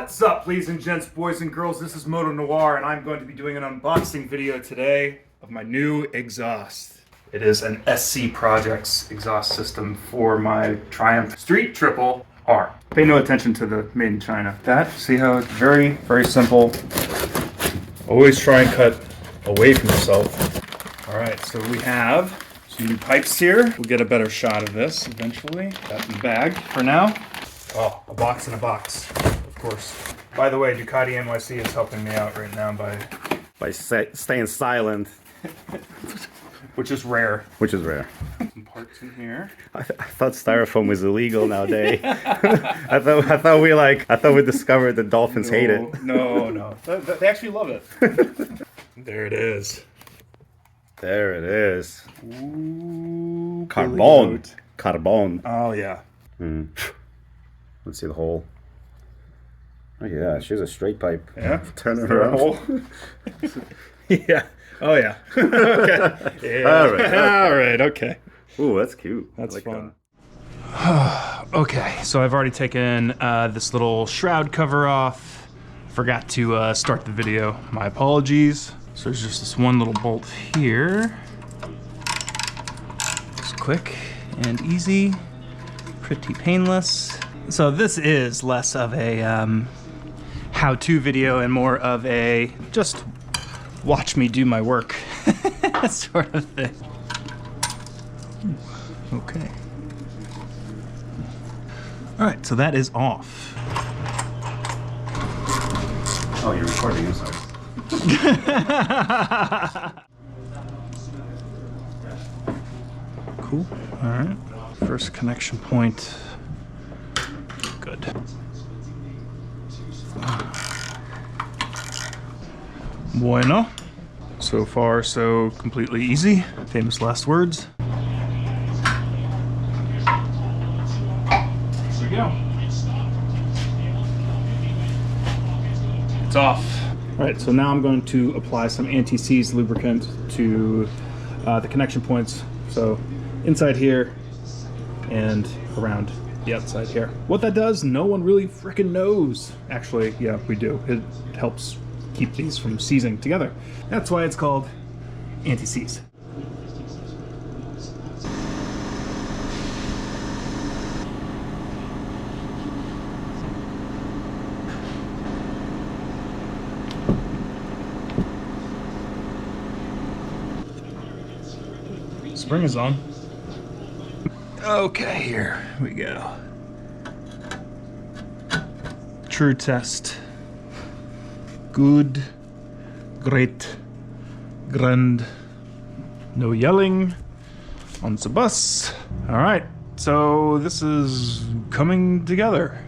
What's up, ladies and gents, boys and girls? This is Moto Noir, and I'm going to be doing an unboxing video today of my new exhaust. It is an SC Projecks exhaust system for my Triumph Street Triple R. Pay no attention to the made in China. See how it's very, very simple. Always try and cut away from yourself. All right, so we have some new pipes here. We'll get a better shot of this eventually. That's in the bag for now. Oh, a box in a box. Of course. By the way, Ducati NYC is helping me out right now by staying silent. Which is rare. Some parts in here. I thought styrofoam was illegal nowadays. I thought we discovered that dolphins hate it. No. They actually love it. There it is. There it is. Ooh, Carbon. Oh yeah. Let's see the hole. Oh yeah, she's a straight pipe. Yeah. Turn it around. Yeah. Oh yeah. Okay. Yeah. All right. Okay. Ooh, that's cute. That's like fun. Okay, so I've already taken this little shroud cover off. Forgot to start the video. My apologies. So there's just this one little bolt here. It's quick and easy, pretty painless. So this is less of a how-to video and more of a just watch me do my work sort of thing. Okay. All right, so that is off. Oh, you're recording, I'm sorry. Cool. All right. First connection point. Good. Bueno. So far, so completely easy. Famous last words. There we go. It's off. All right, so now I'm going to apply some anti-seize lubricant to the connection points. So inside here and around the outside here. What that does, no one really frickin' knows. Actually, yeah, we do. It helps keep these from seizing together. That's why it's called anti-seize. Spring is on. Okay, here we go. True test. Good, great, grand, no yelling on the bus. All right, so this is coming together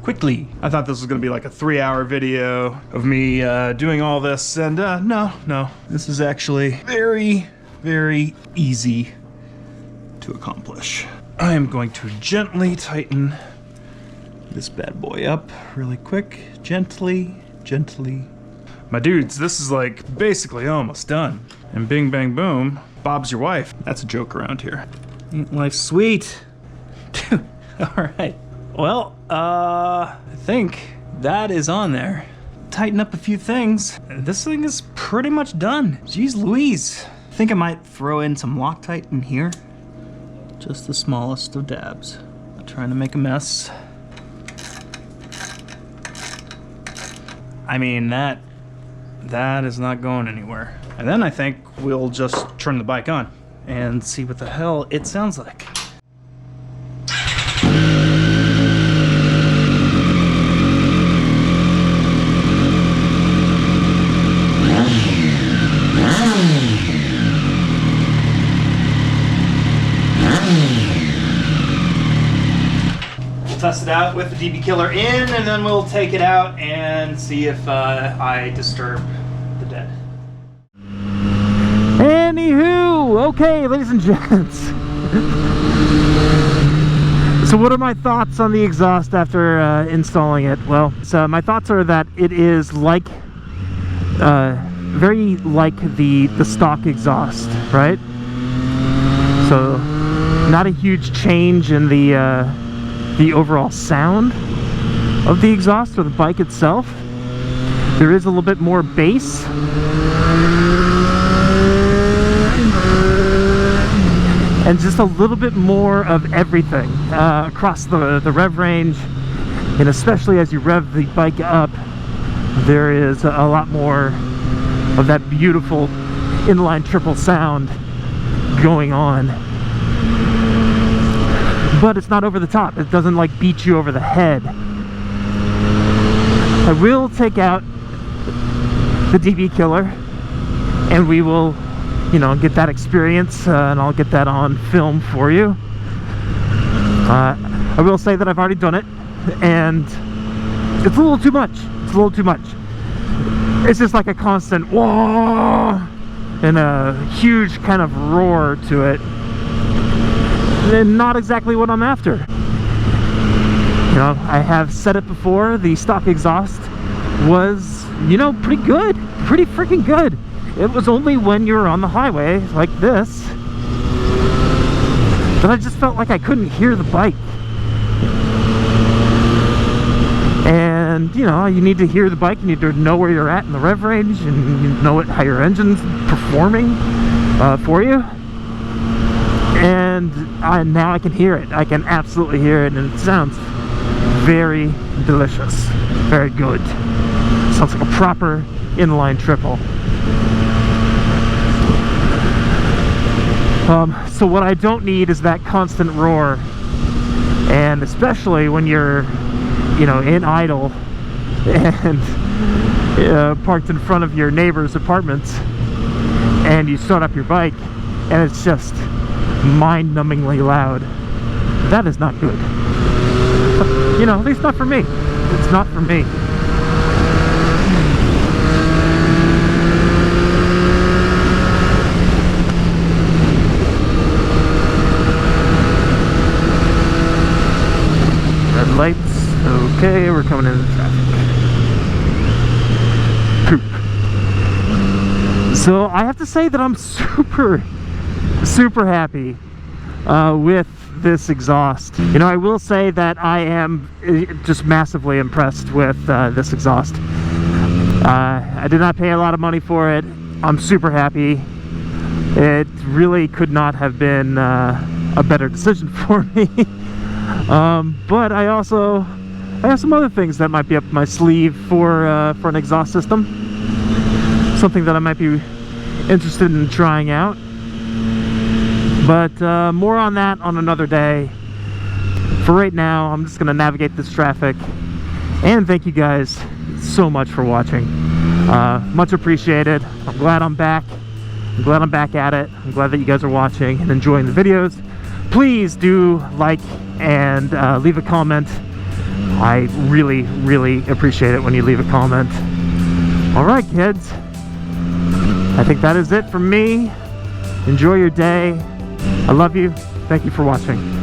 quickly. I thought this was gonna be like a 3-hour video of me doing all this, and no, this is actually very, very easy to accomplish. I am going to gently tighten this bad boy up really quick, gently. My dudes, this is like basically almost done. And bing bang boom, Bob's your wife. That's a joke around here. Ain't life sweet? Dude, all right. Well, I think that is on there. Tighten up a few things. This thing is pretty much done. Jeez Louise. I think I might throw in some Loctite in here. Just the smallest of dabs. Not trying to make a mess. I mean, that is not going anywhere. And then I think we'll just turn the bike on and see what the hell it sounds like. Test it out with the DB killer in, and then we'll take it out and see if I disturb the dead. Anywho, okay, ladies and gents. So what are my thoughts on the exhaust after installing it? Well, so my thoughts are that it is like, very like the stock exhaust, right? So not a huge change in the overall sound of the exhaust or the bike itself. There is a little bit more bass. And just a little bit more of everything across the rev range. And especially as you rev the bike up, there is a lot more of that beautiful inline triple sound going on. But it's not over the top. It doesn't like beat you over the head. I will take out the DB killer and we will, you know, get that experience and I'll get that on film for you. I will say that I've already done it and it's a little too much. It's a little too much. It's just like a constant whoa and a huge kind of roar to it. And not exactly what I'm after. You know, I have said it before, the stock exhaust was, you know, pretty good. Pretty freaking good. It was only when you're on the highway like this that I just felt like I couldn't hear the bike. And, you know, you need to hear the bike, you need to know where you're at in the rev range, and you know how your engine's performing for you. And now I can hear it. I can absolutely hear it, and it sounds very delicious. Very good. Sounds like a proper inline triple. So what I don't need is that constant roar. And especially when you're, you know, in idle and parked in front of your neighbor's apartments and you start up your bike and it's just mind-numbingly loud. That is not good. You know, at least not for me. It's not for me. Red lights. Okay, we're coming into traffic. Poop. So I have to say that I'm super happy with this exhaust. You know, I will say that I am just massively impressed with this exhaust. I did not pay a lot of money for it. I'm super happy. It really could not have been a better decision for me. But I have some other things that might be up my sleeve for an exhaust system. Something that I might be interested in trying out. But more on that on another day. For right now, I'm just going to navigate this traffic. And thank you guys so much for watching. Much appreciated. I'm glad I'm back. I'm glad I'm back at it. I'm glad that you guys are watching and enjoying the videos. Please do like and leave a comment. I really, really appreciate it when you leave a comment. Alright, kids. I think that is it from me. Enjoy your day. I love you. Thank you for watching.